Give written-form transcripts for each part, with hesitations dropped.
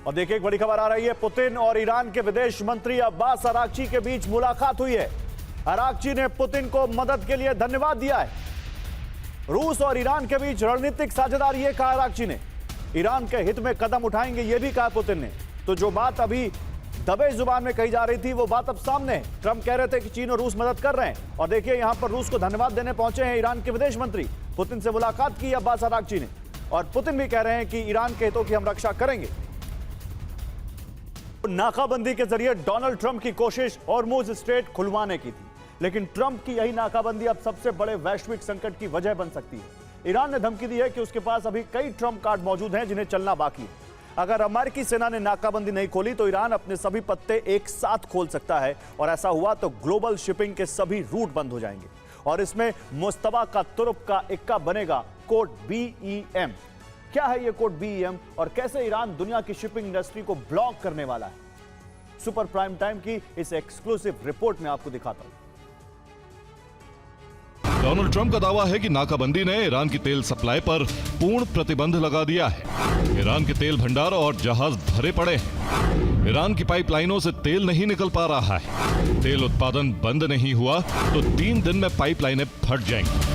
और देखिए एक बड़ी खबर आ रही है, पुतिन और ईरान के विदेश मंत्री अब्बास अराक्ची के बीच मुलाकात हुई है। अराक्ची ने पुतिन को मदद के लिए धन्यवाद दिया है। रूस और ईरान के बीच रणनीतिक साझेदारी है, कहा अराक्ची ने। ईरान के हित में कदम उठाएंगे, यह भी कहा पुतिन ने। तो जो बात अभी दबे जुबान में कही जा रही थी वो बात अब सामने है। ट्रंप कह रहे थे कि चीन और रूस मदद कर रहे हैं, और देखिए यहां पर रूस को धन्यवाद देने पहुंचे हैं ईरान के विदेश मंत्री। पुतिन से मुलाकात की अब्बास अराक्ची ने, और पुतिन भी कह रहे हैं कि ईरान के हितों की हम रक्षा करेंगे। नाकाबंदी के जरिए डोनाल्ड ट्रंप की कोशिश हॉर्मुज स्ट्रेट खुलवाने की थी, लेकिन ट्रंप की यही नाकाबंदी अब सबसे बड़े वैश्विक संकट की वजह बन सकती है। ईरान ने धमकी दी है कि उसके पास अभी कई ट्रंप कार्ड मौजूद हैं जिन्हें चलना बाकी है। अगर अमेरिकी सेना ने नाकाबंदी नहीं खोली तो ईरान अपने सभी पत्ते एक साथ खोल सकता है, और ऐसा हुआ तो ग्लोबल शिपिंग के सभी रूट बंद हो जाएंगे। और इसमें मुस्तबा का तुर्क का इक्का बनेगा कोड BEM। क्या है ये कोड BEM और कैसे ईरान दुनिया की शिपिंग इंडस्ट्री को ब्लॉक करने वाला है, सुपर प्राइम टाइम की इस एक्सक्लूसिव रिपोर्ट में आपको दिखाता हूं। डोनाल्ड ट्रंप का दावा है कि नाकाबंदी ने ईरान की तेल सप्लाई पर पूर्ण प्रतिबंध लगा दिया है। ईरान के तेल भंडार और जहाज भरे पड़े हैं। ईरान की पाइपलाइनों से तेल नहीं निकल पा रहा है। तेल उत्पादन बंद नहीं हुआ तो 3 दिन में पाइपलाइनें फट जाएंगी।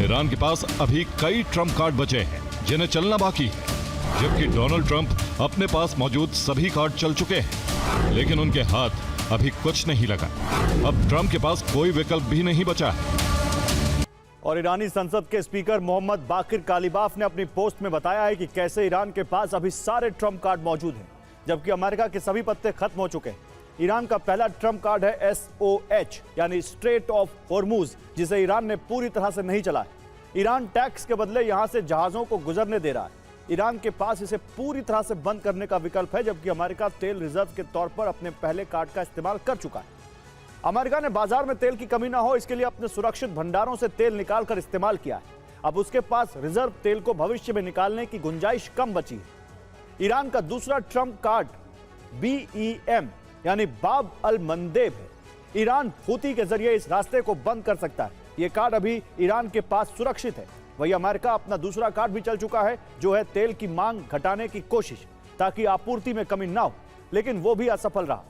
ईरान के पास अभी कई ट्रंप कार्ड बचे हैं जिन्हें चलना बाकी है, जबकि डोनाल्ड ट्रंप अपने पास मौजूद सभी कार्ड चल चुके हैं, लेकिन उनके हाथ अभी कुछ नहीं लगा। अब ट्रंप के पास कोई विकल्प भी नहीं बचा है। और ईरानी संसद के स्पीकर मोहम्मद बाकिर कालिबाफ ने अपनी पोस्ट में बताया है कि कैसे ईरान के पास अभी सारे ट्रंप कार्ड मौजूद हैं, जबकि अमेरिका के सभी पत्ते खत्म हो चुके हैं। ईरान का पहला ट्रंप कार्ड है SOH यानी स्ट्रेट ऑफ हॉर्मुज, जिसे ईरान ने पूरी तरह से नहीं चला है। ईरान टैक्स के बदले यहां से जहाजों को गुजरने दे रहा है। ईरान के पास इसे पूरी तरह से बंद करने का विकल्प है, जबकि अमेरिका तेल रिजर्व के तौर पर अपने पहले कार्ड का इस्तेमाल कर चुका है। अमेरिका ने बाजार में तेल की कमी ना हो इसके लिए अपने सुरक्षित भंडारों से तेल निकालकर इस्तेमाल किया है। अब उसके पास रिजर्व तेल को भविष्य में निकालने की गुंजाइश कम बची है। ईरान का दूसरा ट्रंप कार्ड BEM यानी बाब अल मंदेब है। ईरान हूती के जरिए इस रास्ते को बंद कर सकता है। यह कार्ड अभी ईरान के पास सुरक्षित है। वही अमेरिका अपना दूसरा कार्ड भी चल चुका है, जो है तेल की मांग घटाने की कोशिश, ताकि आपूर्ति में कमी ना हो, लेकिन वो भी असफल रहा।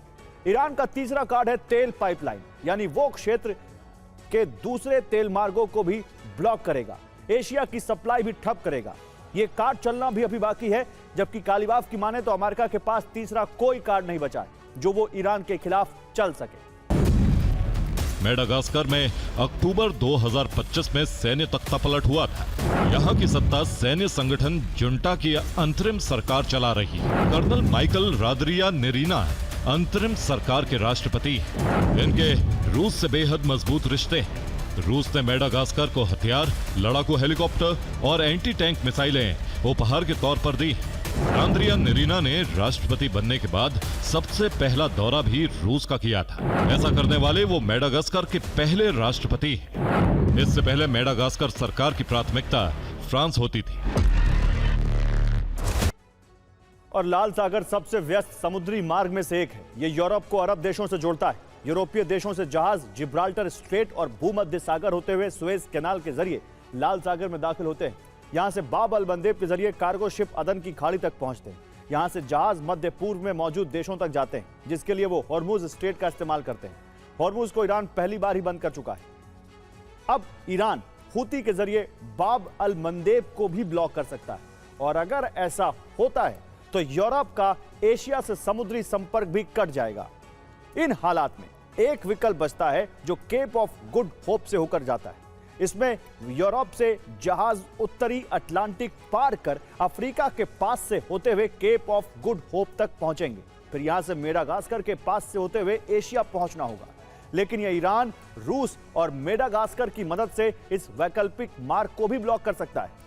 ईरान का तीसरा कार्ड है तेल पाइपलाइन, यानी वो क्षेत्र के दूसरे तेल मार्गों को भी ब्लॉक करेगा, एशिया की सप्लाई भी ठप करेगा। ये कार्ड चलना भी अभी बाकी है, जबकि कालिबाफ की माने तो अमेरिका के पास तीसरा कोई कार्ड नहीं बचा है जो वो ईरान के खिलाफ चल सके। मेडागास्कर में अक्टूबर 2025 में सैन्य तख्तापलट हुआ था। यहाँ की सत्ता सैन्य संगठन जुंटा की अंतरिम सरकार चला रही है। कर्नल माइकल रादरियानेरिना अंतरिम सरकार के राष्ट्रपति हैं। इनके रूस से बेहद मजबूत रिश्ते हैं। रूस ने मेडागास्कर को हथियार, लड़ाकू हेलीकॉप्टर और एंटी टैंक मिसाइलें उपहार के तौर पर दी। रादरियानेरिना ने राष्ट्रपति बनने के बाद सबसे पहला दौरा भी रूस का किया था। ऐसा करने वाले वो मेडागास्कर के पहले राष्ट्रपति हैं। इससे पहले मेडागास्कर सरकार की प्राथमिकता फ्रांस होती थी। और लाल सागर सबसे व्यस्त समुद्री मार्ग में से एक है। यह यूरोप को अरब देशों से जोड़ता है। यूरोपीय देशों से जहाज जिब्राल्टर स्ट्रेट और भूमध्य सागर होते हुए सुएज कैनाल के जरिए लाल सागर में दाखिल होते हैं। यहां से बाब अल मंदेब के जरिए कार्गो शिप अदन की खाड़ी तक पहुंचते हैं। यहां से जहाज मध्य पूर्व में मौजूद देशों तक जाते हैं, जिसके लिए वो हॉर्मुज स्ट्रेट का इस्तेमाल करते हैं। हॉर्मुज को ईरान पहली बार ही बंद कर चुका है। अब ईरान हूती के जरिए बाब अल मंदेब को भी ब्लॉक कर सकता है, और अगर ऐसा होता है तो यूरोप का एशिया से समुद्री संपर्क भी कट जाएगा। इन हालात में एक विकल्प बचता है जो केप ऑफ गुड होप से होकर जाता है। इसमें यूरोप से जहाज उत्तरी अटलांटिक पार कर अफ्रीका के पास से होते हुए केप ऑफ गुड होप तक पहुंचेंगे। फिर यहां से मेडागास्कर के पास से होते हुए एशिया पहुंचना होगा। लेकिन यह ईरान, रूस और मेडागास्कर की मदद से इस वैकल्पिक मार्ग को भी ब्लॉक कर सकता है।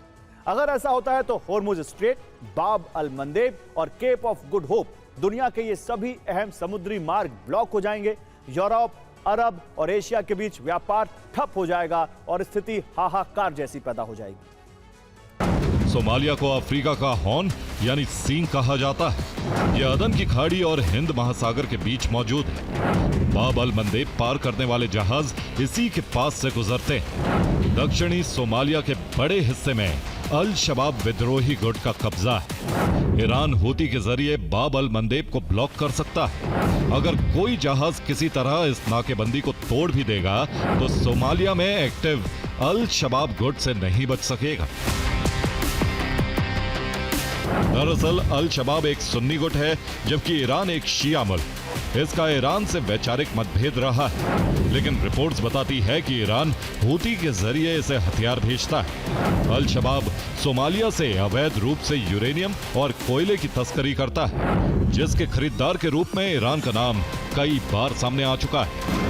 अगर ऐसा होता है तो हॉर्मुज स्ट्रेट, बाब अल मंदेब और केप ऑफ गुड होप, दुनिया के ये सभी अहम समुद्री मार्ग ब्लॉक हो जाएंगे। यूरोप, अरब और एशिया के बीच व्यापार ठप हो जाएगा और स्थिति हाहाकार जैसी पैदा हो जाएगी। सोमालिया को अफ्रीका का हॉर्न यानी सींग कहा जाता है। यह अदन की खाड़ी और हिंद महासागर के बीच मौजूद है। बाब अल मंदेब पार करने वाले जहाज इसी के पास से गुजरते हैं। दक्षिणी सोमालिया के बड़े हिस्से में अल शबाब विद्रोही गुट का कब्जा है। ईरान हूती के जरिए बाब अल मंदेब को ब्लॉक कर सकता है। अगर कोई जहाज किसी तरह इस नाकेबंदी को तोड़ भी देगा तो सोमालिया में एक्टिव अल शबाब गुट से नहीं बच सकेगा। दरअसल अल शबाब एक सुन्नी गुट है जबकि ईरान एक शिया मुल्क। इसका ईरान से वैचारिक मतभेद रहा है, लेकिन रिपोर्ट्स बताती है कि ईरान हूती के जरिए इसे हथियार भेजता है। अल शबाब सोमालिया से अवैध रूप से यूरेनियम और कोयले की तस्करी करता है, जिसके खरीदार के रूप में ईरान का नाम कई बार सामने आ चुका है।